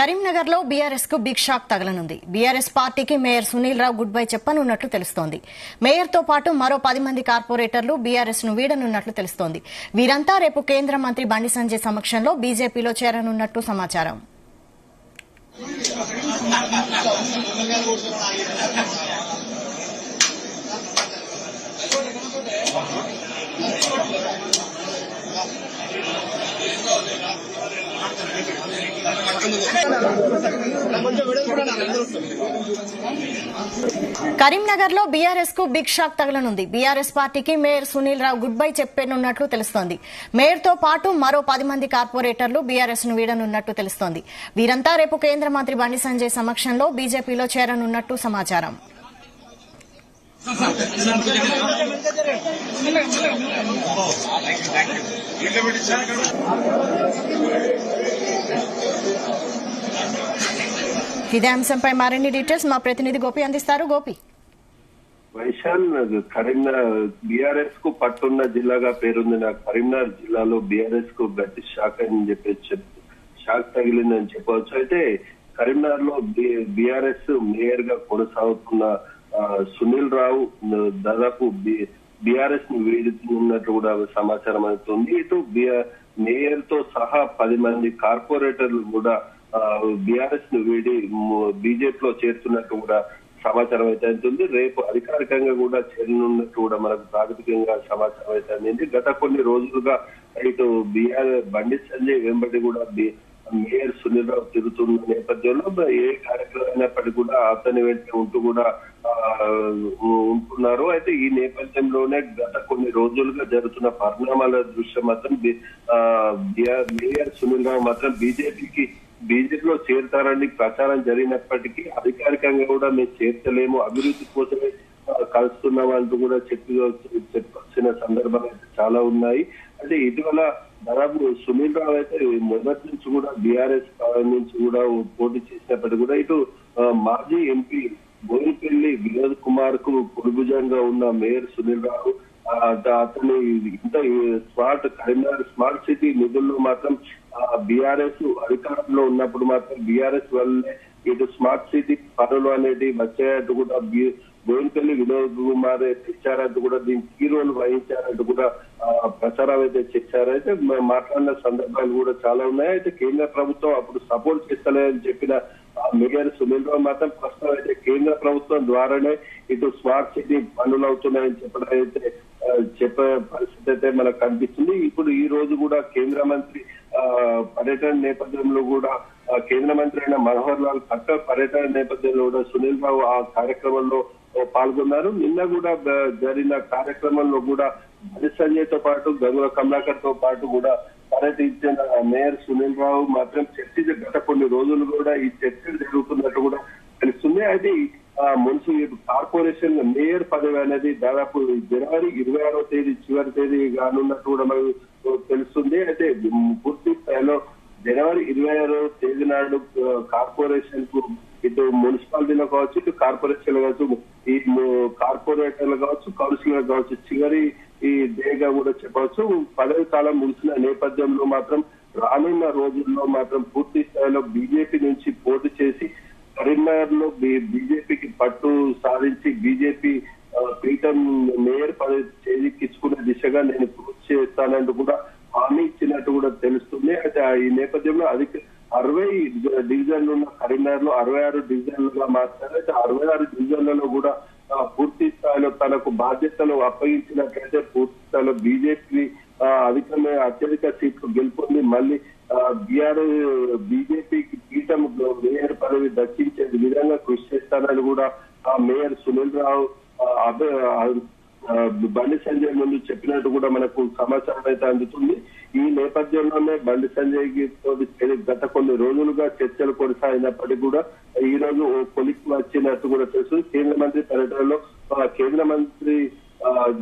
కరీంనగర్ లో బీఆర్ఎస్ కు big shock తగలనుంది. BRS పార్టీకి mayor Sunil Rao good bye చెప్పనున్నట్లు తెలుస్తోంది. మేయర్ తో పాటు మరో 10 మంది కార్పొరేటర్లు బీఆర్ఎస్ ను వీడనున్నట్లు తెలుస్తోంది. వీరంతా రేపు కేంద్ర మంత్రి బండి సంజయ్ సమక్షంలో బీజేపీలో చేరనున్నట్టు సమాచారం. కరీంనగర్ లో బీఆర్ఎస్ కు బిగ్ షాక్ తగలనుంది. బీఆర్ఎస్ పార్టీకి mayor Sunil Rao good bye చెప్పనున్నట్లు తెలుస్తోంది. మేయర్ తో పాటు మరో 10 మంది కార్పొరేటర్లు బీఆర్ఎస్ ను వీడనున్నట్టు తెలుస్తోంది. వీరంతా రేపు కేంద్ర మంత్రి బండి సంజయ్ సమక్షంలో బీజేపీలో చేరనున్నట్టు సమాచారం. ఇదే అంశంపై మరిన్ని డీటెయిల్స్ మా ప్రతినిధి గోపి అందిస్తారు. గోపి, వైశాల్, కరీంనగర్ బీఆర్ఎస్ కు పట్టున్న జిల్లాగా పేరొందిన కరీంనగర్ జిల్లాలో బీఆర్ఎస్ కు గట్టి షాక్ అని చెప్పి షాక్ తగిలిందని చెప్పవచ్చు. అయితే కరీంనగర్ లో బీఆర్ఎస్ మేయర్ గా కొనసాగుతున్న సునీల్ రావు దాదాపు బీఆర్ఎస్ ను వీడుతున్నట్టు కూడా సమాచారం అవుతుంది. ఇటు మేయర్ తో సహా 10 మంది కార్పొరేటర్లు కూడా బీఆర్ఎస్ ను వీడి బీజేపీలో చేరుతున్నట్టు కూడా సమాచారం అయితే అవుతుంది. రేపు అధికారికంగా కూడా చేరనున్నట్టు కూడా మనకు ప్రాథమికంగా సమాచారం అయితే అందింది. గత కొన్ని రోజులుగా ఇటు బండి సంజయ్ వెంబడి కూడా మేయర్ సునీల్ రావు తిరుగుతున్న నేపథ్యంలో ఏ కార్యక్రమం అయినప్పటికీ కూడా అతని వెంట ఉంటూ కూడా ఉంటున్నారు. అయితే ఈ నేపథ్యంలోనే గత కొన్ని రోజులుగా జరుగుతున్న పరిణామాల దృష్ట్యా మాత్రం మేయర్ సునీల్ రావు మాత్రం బీజేపీలో చేరుతారని ప్రచారం జరిగినప్పటికీ అధికారికంగా కూడా మేము చేర్చలేము, అభివృద్ధి కోసమే కలుస్తున్నాం అంటూ కూడా చెప్పొచ్చిన సందర్భాలు అయితే చాలా ఉన్నాయి. అంటే ఇటీవల దాదాపు సునీల్ రావు అయితే మొదటి నుంచి కూడా బీఆర్ఎస్ నుంచి కూడా పోటీ చేసినప్పటికీ కూడా ఇటు మాజీ ఎంపీ బోయినపల్లి వినోద్ కుమార్ కు పొరుగుజంగా ఉన్న మేయర్ సునీల్ రావు అతని ఇంత కరీంనగర్ స్మార్ట్ సిటీ నిధుల్లో మాత్రం బీఆర్ఎస్ అధికారంలో ఉన్నప్పుడు మాత్రం బీఆర్ఎస్ వల్లే ఇటు స్మార్ట్ సిటీ పనులు అనేది వచ్చాయంటూ కూడా బోయినపల్లి వినోద్ కుమార్ తెచ్చారంటూ కూడా దీనికి కీ రోల్ వహించారంటూ కూడా ప్రచారం అయితే చేశారు. అయితే మాట్లాడిన సందర్భాలు కూడా చాలా ఉన్నాయి. అయితే కేంద్ర ప్రభుత్వం అప్పుడు సపోర్ట్ చేస్తలేదని చెప్పిన మేయర్ సునీల్ రావు మాత్రం ప్రస్తుతం అయితే కేంద్ర ప్రభుత్వం ద్వారానే ఇటు స్మార్ట్ సిటీ పనులు అవుతున్నాయని చెప్పడం అయితే చెప్పే పరిస్థితి అయితే మనకు కనిపిస్తుంది. ఇప్పుడు ఈ రోజు కూడా కేంద్ర మంత్రి పర్యటన నేపథ్యంలో కూడా కేంద్ర మంత్రి అయిన మనోహర్ లాల్ ఖట్టర్ పర్యటన నేపథ్యంలో కూడా సునీల్ రావు ఆ కార్యక్రమంలో పాల్గొన్నారు. నిన్న కూడా జరిగిన కార్యక్రమంలో కూడా బండి సంజయ్ తో పాటు గంగుల కమలాకర్ తో పాటు కూడా పర్యటించిన మేయర్ సునీల్ రావు మాత్రం గత కొన్ని రోజులు కూడా ఈ చర్చలు జరుగుతున్నట్టు కూడా తెలుస్తుంది. అయితే మున్సిపల్ కార్పొరేషన్ మేయర్ పదవి అనేది దాదాపు జనవరి 26వ తేదీ చివరి తేదీ కానున్నట్టు కూడా మనకు తెలుస్తుంది. అయితే పూర్తి స్థాయిలో జనవరి 26వ తేదీ నాడు కార్పొరేషన్ కు ఇటు మున్సిపాలిటీలో కావచ్చు, ఇటు కార్పొరేషన్ కావచ్చు, ఈ కార్పొరేటర్లు కావచ్చు, కౌన్సిలర్ కావచ్చు చివరి ఈ డేగా కూడా చెప్పవచ్చు. పదవి కాలం ముగిసిన నేపథ్యంలో మాత్రం రానున్న రోజుల్లో మాత్రం పూర్తి స్థాయిలో బీజేపీ నుంచి పోటీ చేసి కరీంనగర్ లో బీజేపీకి పట్టు సాధించి బీజేపీ పీఠం మేయర్ పదవి చేజిక్కించుకునే దిశగా నేను కృషి చేస్తానంటూ కూడా హామీ ఇచ్చినట్టు కూడా తెలుస్తుంది. అయితే ఈ నేపథ్యంలో 60 డివిజన్లు ఉన్న కరీంనగర్ లో 66 డివిజన్లుగా మార్చారు. అయితే 66 డివిజన్లలో కూడా పూర్తి స్థాయిలో తనకు బాధ్యతలు అప్పగించినట్లయితే పూర్తి స్థాయిలో బీజేపీ అత్యధిక సీట్లు గెలుపొంది మళ్ళీ బీజేపీకి పీఠం మేయర్ పదవి దక్కించే విధంగా కృషి చేస్తానని కూడా మేయర్ సునీల్ రావు బండి సంజయ్ ముందు చెప్పినట్టు కూడా మనకు సమాచారం అయితే అందుతుంది. ఈ నేపథ్యంలోనే బండి సంజయ్ గత కొన్ని రోజులుగా చర్చలు కొనసాగినప్పటికీ కూడా ఈ రోజు కొలిక్కి వచ్చినట్టు కూడా తెలుస్తుంది. కేంద్ర మంత్రి పర్యటనలో కేంద్ర మంత్రి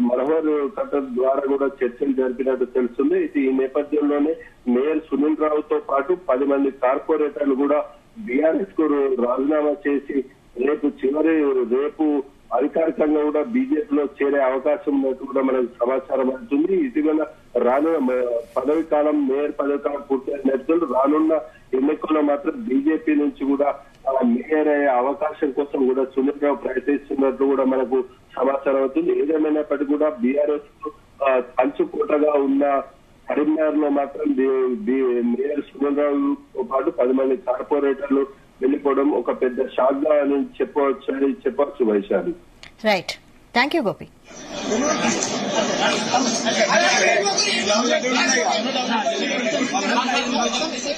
మనోహర్ ఖట్టర్ ద్వారా కూడా చర్చలు జరిపినట్టు తెలుస్తుంది. ఈ నేపథ్యంలోనే మేయర్ సునీల్ రావుతో పాటు 10 మంది కార్పొరేటర్లు కూడా బీఆర్ఎస్ కు రాజీనామా చేసి రేపు అధికారికంగా కూడా బీజేపీలో చేరే అవకాశం ఉన్నట్టు కూడా మనకు సమాచారం అవుతుంది. ఇటీవల రానున్న పదవి కాలం మేయర్ పదవి కాలం పూర్తయిన నేపథ్యంలో రానున్న ఎన్నికల్లో మాత్రం బీజేపీ నుంచి కూడా మేయర్ అయ్యే అవకాశం కోసం కూడా సునీల్ రావు ప్రయత్నిస్తున్నట్లు కూడా మనకు సమాచారం అవుతుంది. ఏదేమైనప్పటికీ కూడా బీఆర్ఎస్ పంచుకోటగా ఉన్న కరీంనగర్ లో మాత్రం మేయర్ సునీల్ రావుతో పాటు 10 మంది కార్పొరేటర్లు వెళ్ళిపోవడం ఒక పెద్ద షాక్ గా చెప్పవచ్చు Vaishali. Right, thank you Gopi.